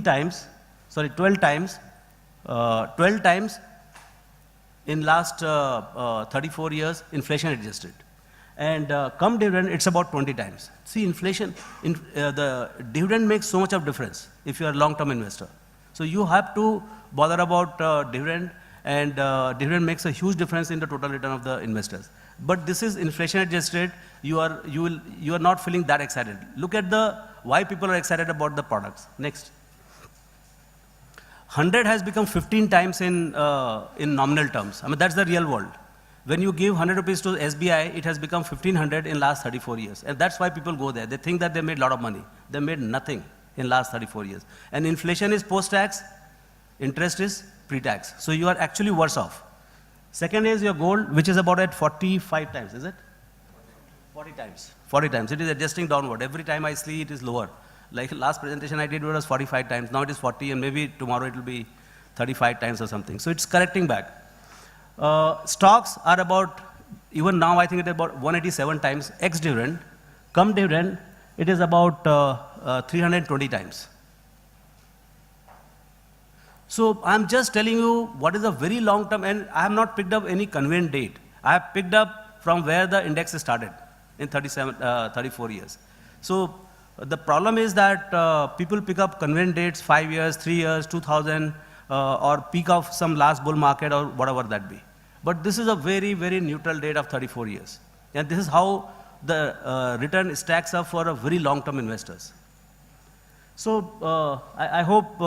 times, sorry, 12 times, 12 times in last 34 years, inflation adjusted. And come dividend, it's about 20 times. See, inflation, the dividend makes so much of difference if you are a long-term investor. So you have to bother about dividend, and dividend makes a huge difference in the total return of the investors. But this is inflation adjusted. You are not feeling that excited. Look at why people are excited about the products. Next. 100 has become 15 times in nominal terms. I mean, that's the real world. When you give 100 rupees to SBI, it has become 1500 in last 34 years. And that's why people go there. They think that they made a lot of money. They made nothing in last 34 years. And inflation is post-tax, interest is pre-tax. So you are actually worse off. Second is your gold, which is about at 45 times, is it? 40 times. 40 times. It is adjusting downward. Every time I see it is lower. Like last presentation I did, it was 45 times. Now it is 40, and maybe tomorrow it will be 35 times or something. So it's correcting back. Stocks are about, even now I think it is about 187 times ex-dividend. Come dividend, it is about 320 times. So I'm just telling you what is a very long term, and I have not picked up any convenient date. I have picked up from where the index started in 34 years. So the problem is that people pick up convenient dates, 5 years, 3 years, 2000, or peak of some last bull market or whatever that be. But this is a very, very neutral date of 34 years. And this is how the return stacks up for a very long-term investors. So I hope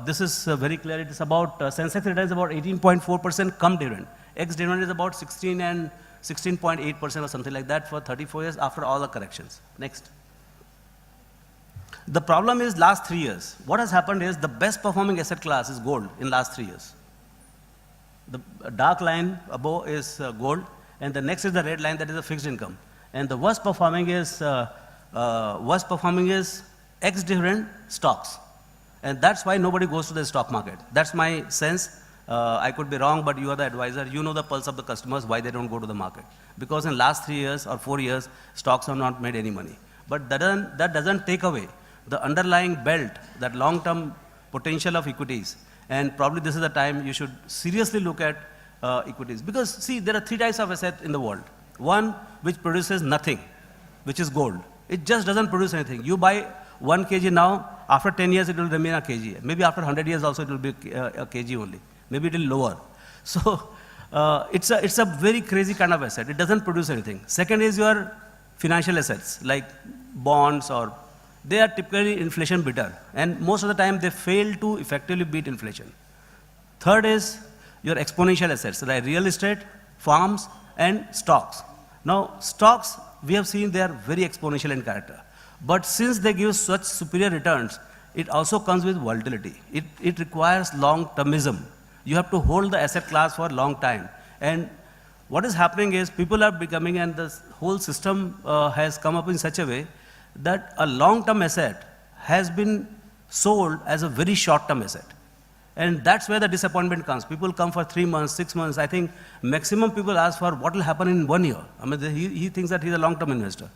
this is very clear. It is about, Sensex return is about 18.4% come dividend. Ex-dividend is about 16 and 16.8% or something like that for 34 years after all the corrections. Next. The problem is last 3 years. What has happened is the best performing asset class is gold in last 3 years. The dark line above is gold, and the next is the red line, that is the fixed income. And the worst performing is ex-dividend stocks. And that's why nobody goes to the stock market. That's my sense. I could be wrong, but you are the advisor. You know the pulse of the customers, why they don't go to the market. Because in last 3 years or 4 years, stocks have not made any money. But that doesn't take away the underlying belt, that long-term potential of equities. And probably this is the time you should seriously look at equities. Because see, there are 3 types of assets in the world. One which produces nothing, which is gold. It just doesn't produce anything. You buy 1 kg now, after 10 years it will remain a kg. Maybe after 100 years also it will be a kg only. Maybe it will lower. So it's a very crazy kind of asset. It doesn't produce anything. Second is your financial assets, like bonds, or they are typically inflation beater. And most of the time they fail to effectively beat inflation. Third is your exponential assets, like real estate, farms, and stocks. Now stocks, we have seen they are very exponential in character. But since they give such superior returns, it also comes with volatility. It requires long-termism. You have to hold the asset class for a long time. And what is happening is people are becoming, and the whole system has come up in such a way that a long-term asset has been sold as a very short-term asset. And that's where the disappointment comes. People come for 3 months, 6 months. I think maximum people ask for what will happen in 1 year. I mean, he thinks that he's a long-term investor.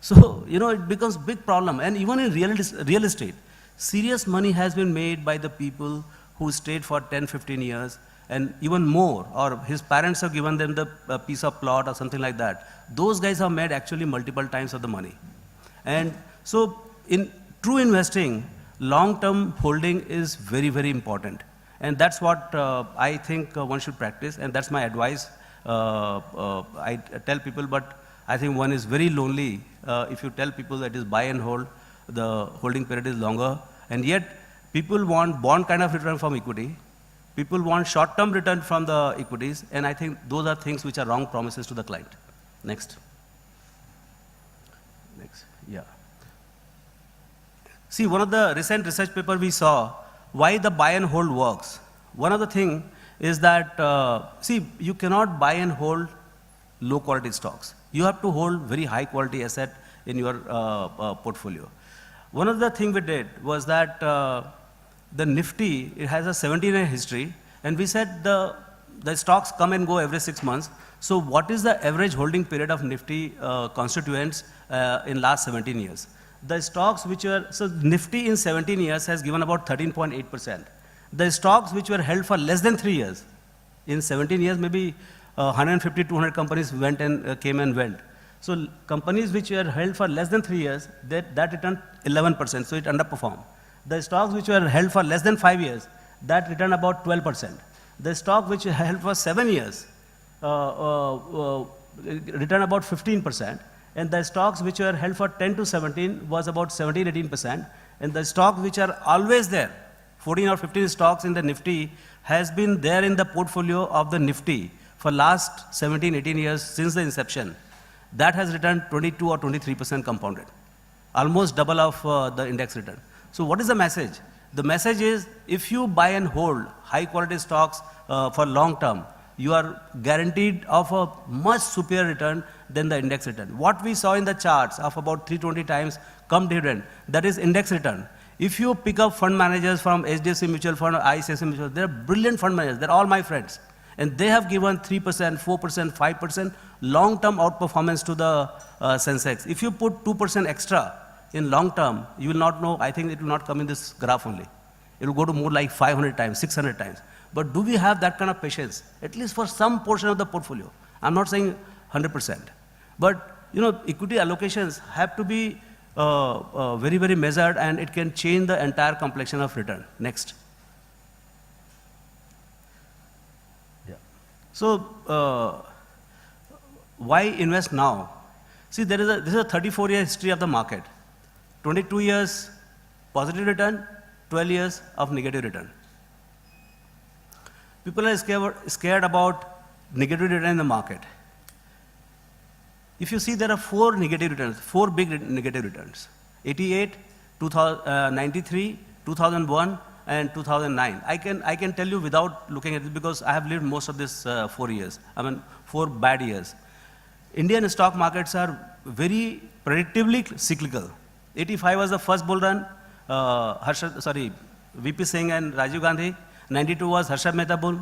So, you know, it becomes a big problem. And even in real estate, serious money has been made by the people who stayed for 10, 15 years, and even more, or his parents have given them the piece of plot or something like that. Those guys have made actually multiple times of the money. And so in true investing, long-term holding is very, very important. And that's what I think one should practice, and that's my advice. I tell people, but I think one is very lonely if you tell people that is buy and hold, the holding period is longer, and yet people want bond kind of return from equity. People want short-term return from the equities, and I think those are things which are wrong promises to the client. Next. Next, yeah. See, one of the recent research paper we saw, why the buy and hold works. One of the thing is that, see, you cannot buy and hold low quality stocks. You have to hold very high quality asset in your portfolio. One of the things we did was that the Nifty, it has a 17-year history, and we said the stocks come and go every 6 months. So what is the average holding period of Nifty constituents in last 17 years? The stocks which were, so Nifty in 17 years has given about 13.8%. The stocks which were held for less than 3 years, in 17 years, maybe 150, 200 companies went and came and went. So companies which were held for less than 3 years, that returned 11%, so it underperformed. The stocks which were held for less than 5 years, that returned about 12%. The stock which held for 7 years returned about 15%. And the stocks which were held for 10 to 17 was about 17, 18%. And the stocks which are always there, 14 or 15 stocks in the Nifty, has been there in the portfolio of the Nifty for last 17, 18 years since the inception. That has returned 22 or 23% compounded, almost double of the index return. So what is the message? The message is, if you buy and hold high quality stocks for long term, you are guaranteed of a much superior return than the index return. What we saw in the charts of about 320 times come dividend, that is index return. If you pick up fund managers from HDFC Mutual Fund or ICICI Mutual, they're brilliant fund managers, they're all my friends. And they have given 3%, 4%, 5% long-term outperformance to the Sensex. If you put 2% extra in long term, you will not know, I think it will not come in this graph only. It will go to more like 500 times, 600 times. But do we have that kind of patience, at least for some portion of the portfolio? I'm not saying 100%. But equity allocations have to be very, very measured, and it can change the entire complexion of return. Next. Yeah. So, why invest now? See, this is a 34-year history of the market. 22 years positive return, 12 years of negative return. People are scared about negative return in the market. If you see, there are 4 negative returns, 4 big negative returns: 88, 93, 2001, and 2009. I can tell you without looking at it, because I have lived most of this 4 years. I mean, 4 bad years. Indian stock markets are very predictably cyclical. 85 was the first bull run, VP Singh and Rajiv Gandhi. 92 was Harshad Mehta bull.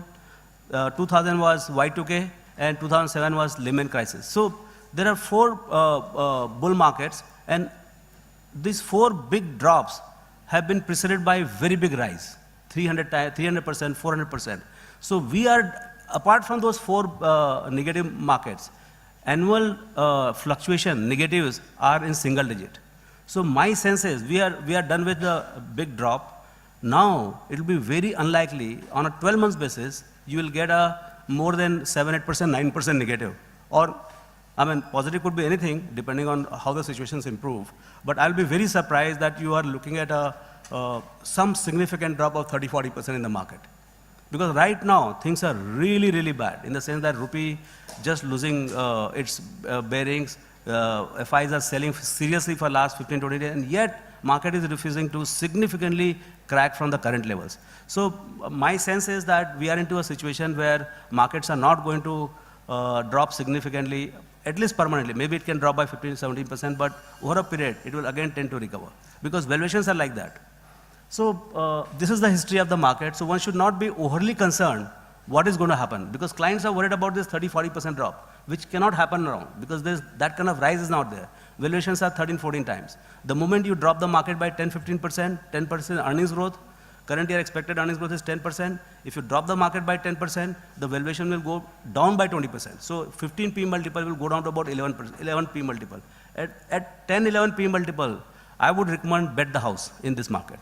2000 was Y2K, and 2007 was Lehman crisis. So there are 4 bull markets, and these 4 big drops have been preceded by very big rise, 300%, 400%. So we are, apart from those 4 negative markets, annual fluctuation negatives are in single digit. So my sense is we are done with the big drop. Now it will be very unlikely on a 12 months basis you will get a more than 7, 8%, 9% negative. Or I mean, positive could be anything depending on how the situations improve. But I'll be very surprised that you are looking at some significant drop of 30, 40% in the market. Because right now things are really, really bad in the sense that rupee just losing its bearings. FIs are selling seriously for last 15, 20 days, and yet market is refusing to significantly crack from the current levels. So my sense is that we are into a situation where markets are not going to drop significantly, at least permanently. Maybe it can drop by 15, 17%, but over a period, it will again tend to recover, because valuations are like that. So this is the history of the market. So one should not be overly concerned what is going to happen, because clients are worried about this 30, 40% drop, which cannot happen now, because that kind of rise is not there. Valuations are 13, 14 times. The moment you drop the market by 10, 15%, 10% earnings growth, current year expected earnings growth is 10%. If you drop the market by 10%, the valuation will go down by 20%. So 15 P multiple will go down to about 11 P multiple. At 10, 11 P multiple, I would recommend bet the house in this market.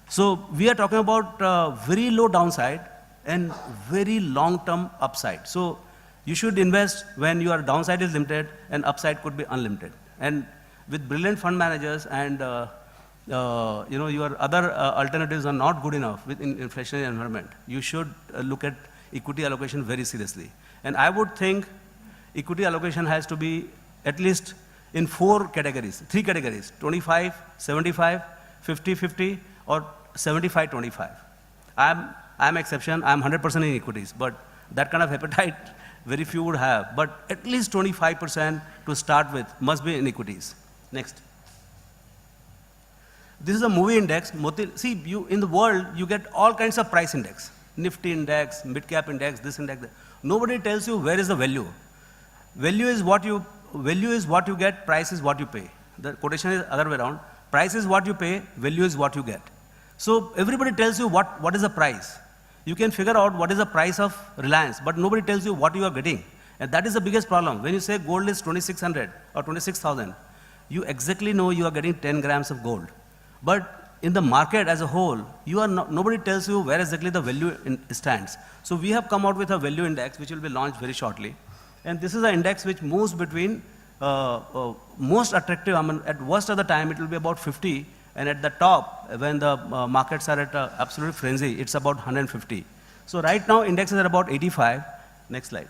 So we are talking about very low downside and very long-term upside. So you should invest when your downside is limited and upside could be unlimited. And with brilliant fund managers and your other alternatives are not good enough within inflationary environment, you should look at equity allocation very seriously. And I would think equity allocation has to be at least in 4 categories, 3 categories: 25, 75, 50, 50, or 75, 25. I'm exception. I'm 100% in equities, but that kind of appetite very few would have. But at least 25% to start with must be in equities. Next. This is a movie index. See, in the world, you get all kinds of price index. Nifty index, mid-cap index, this index. That. Nobody tells you where is the value. Value is what you get, price is what you pay. The quotation is other way around. Price is what you pay, value is what you get. So everybody tells you what is the price. You can figure out what is the price of Reliance, but nobody tells you what you are getting. And that is the biggest problem. When you say gold is 2,600 or 26,000, you exactly know you are getting 10 grams of gold. But in the market as a whole, nobody tells you where exactly the value stands. So we have come out with a value index, which will be launched very shortly. And this is an index which moves between most attractive, I mean, at worst of the time, it will be about 50, and at the top, when the markets are at absolute frenzy, it's about 150. So right now, index is at about 85. Next slide.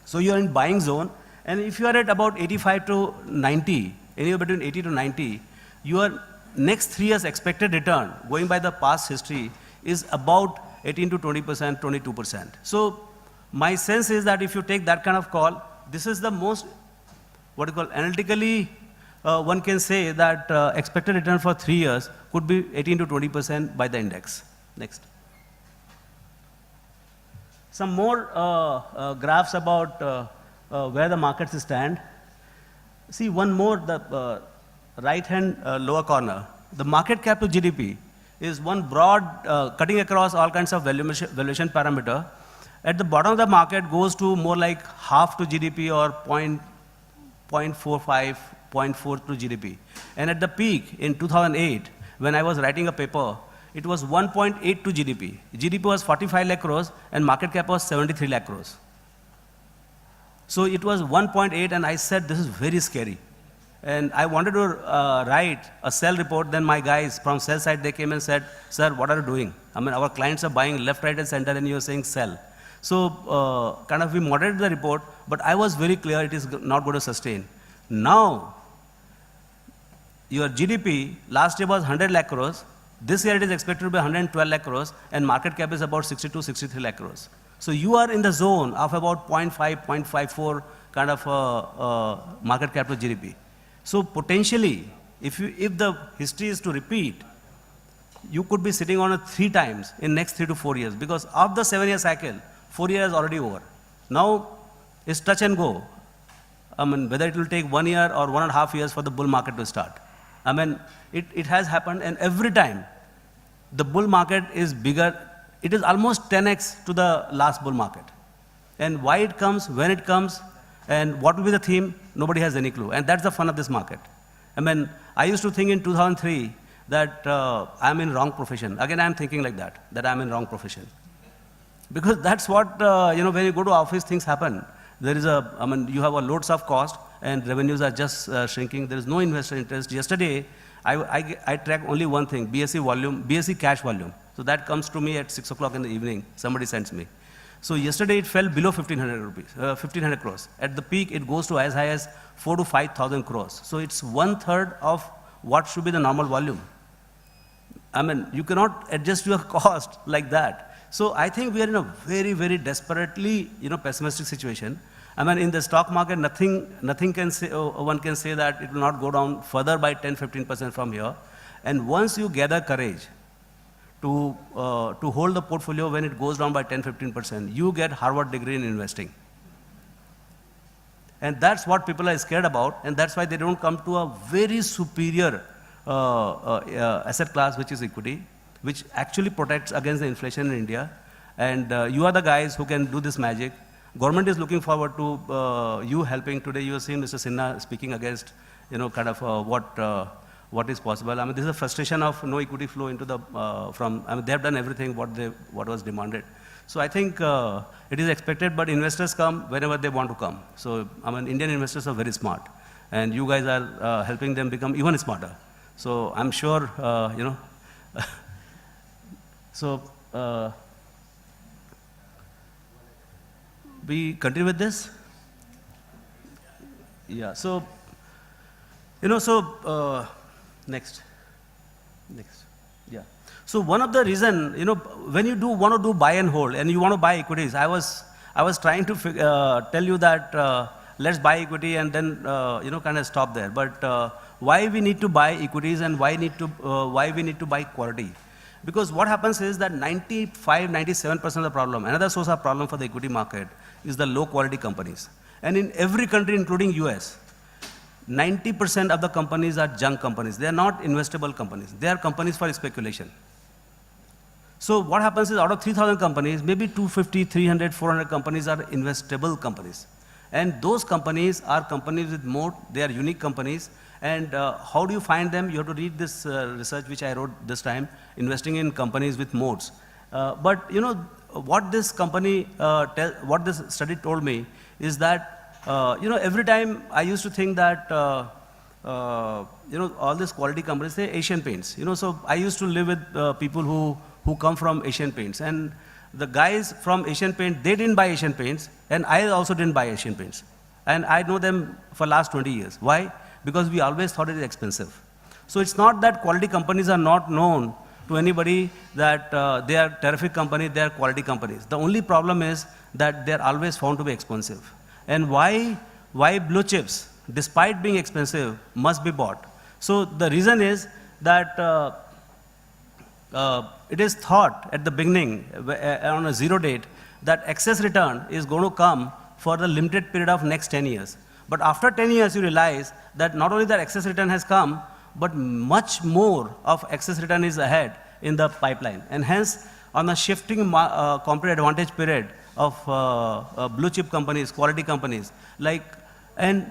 So you are in buying zone, and if you are at about 85 to 90, anywhere between 80 to 90, your next 3 years expected return, going by the past history, is about 18 to 20%, 22%. So my sense is that if you take that kind of call, this is the most, what you call, analytically, one can say that expected return for 3 years could be 18 to 20% by the index. Next. Some more graphs about where the markets stand. See, one more, the right-hand lower corner. The market cap to GDP is one broad, cutting across all kinds of valuation parameter. At the bottom of the market goes to more like half to GDP or 0.45, 0.4 to GDP. And at the peak in 2008, when I was writing a paper, it was 1.8 to GDP. GDP was 45 lakh crores and market cap was 73 lakh crores. So it was 1.8 and I said, this is very scary. And I wanted to write a sell report. Then my guys from sell side, they came and said, sir, what are you doing? I mean, our clients are buying left, right, and center, and you're saying sell. So kind of we moderated the report, but I was very clear it is not going to sustain. Now, your GDP last year was 100 lakh crores. This year it is expected to be 112 lakh crores, and market cap is about 62, 63 lakh crores. So you are in the zone of about 0.5, 0.54 kind of market cap to GDP. So potentially, if the history is to repeat, you could be sitting on it 3 times in next 3 to 4 years, because of the 7-year cycle, 4 years is already over. Now it's touch and go. I mean, whether it will take 1 year or 1.5 years for the bull market to start. I mean, it has happened, and every time the bull market is bigger. It is almost 10x to the last bull market. And why it comes, when it comes, and what will be the theme, nobody has any clue. And that's the fun of this market. I mean, I used to think in 2003 that I'm in wrong profession. Again, I'm thinking like that I'm in wrong profession. Because that's what, when you go to office, things happen. There is you have a loads of cost and revenues are just shrinking. There is no investor interest. Yesterday, I track only one thing, BSE volume, BSE cash volume. So that comes to me at 6 o'clock in the evening. Somebody sends me. So yesterday it fell below 1,500 crores. At the peak, it goes to as high as 4 to 5,000 crores. So it's 1/3 of what should be the normal volume. I mean, you cannot adjust your cost like that. So I think we are in a very, very desperately, pessimistic situation. I mean, in the stock market, nothing can say, one can say that it will not go down further by 10, 15% from here. And once you gather courage to hold the portfolio when it goes down by 10, 15%, you get Harvard degree in investing. And that's what people are scared about, and that's why they don't come to a very superior asset class, which is equity, which actually protects against the inflation in India. And you are the guys who can do this magic. Government is looking forward to you helping. Today you have seen Mr. Sinha speaking against, what is possible. I mean, this is a frustration of no equity flow into the, they have done everything what was demanded. So I think it is expected, but investors come whenever they want to come. So, Indian investors are very smart, and you guys are helping them become even smarter. So I'm sure, so we continue with this? Yeah, so, next. Yeah. So one of the reason, when you want to do buy and hold and you want to buy equities, I was trying to tell you that let's buy equity and then, kind of stop there. But why we need to buy equities and why we need to buy quality? Because what happens is that 95, 97% of the problem, another source of problem for the equity market is the low quality companies. And in every country, including US, 90% of the companies are junk companies. They are not investable companies. They are companies for speculation. So what happens is out of 3,000 companies, maybe 250, 300, 400 companies are investable companies. And those companies are companies with moat. They are unique companies. And how do you find them? You have to read this research which I wrote this time, investing in companies with moats. But you know, what this company, what this study told me is that you know, every time I used to think that, you know, all these quality companies, say Asian Paints. You know, so I used to live with people who come from Asian Paints. And the guys from Asian Paints, they didn't buy Asian Paints, and I also didn't buy Asian Paints. And I know them for last 20 years. Why? Because we always thought it is expensive. So it's not that quality companies are not known to anybody that they are terrific company, they are quality companies. The only problem is that they are always found to be expensive. And why blue chips, despite being expensive, must be bought? So the reason is that it is thought at the beginning, on a zero date, that excess return is going to come for the limited period of next 10 years. But after 10 years, you realize that not only that excess return has come, but much more of excess return is ahead in the pipeline. And hence, on a shifting competitive advantage period of blue chip companies, quality companies, like, and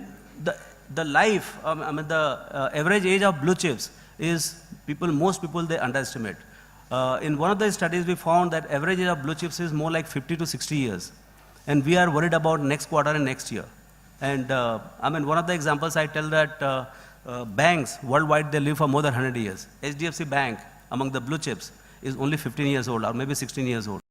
the life, I mean, the average age of blue chips is most people, they underestimate. In one of the studies, we found that average age of blue chips is more like 50 to 60 years. And we are worried about next quarter and next year. And I mean, one of the examples I tell that banks worldwide, they live for more than 100 years. HDFC Bank, among the blue chips, is only 15 years old or maybe 16 years old.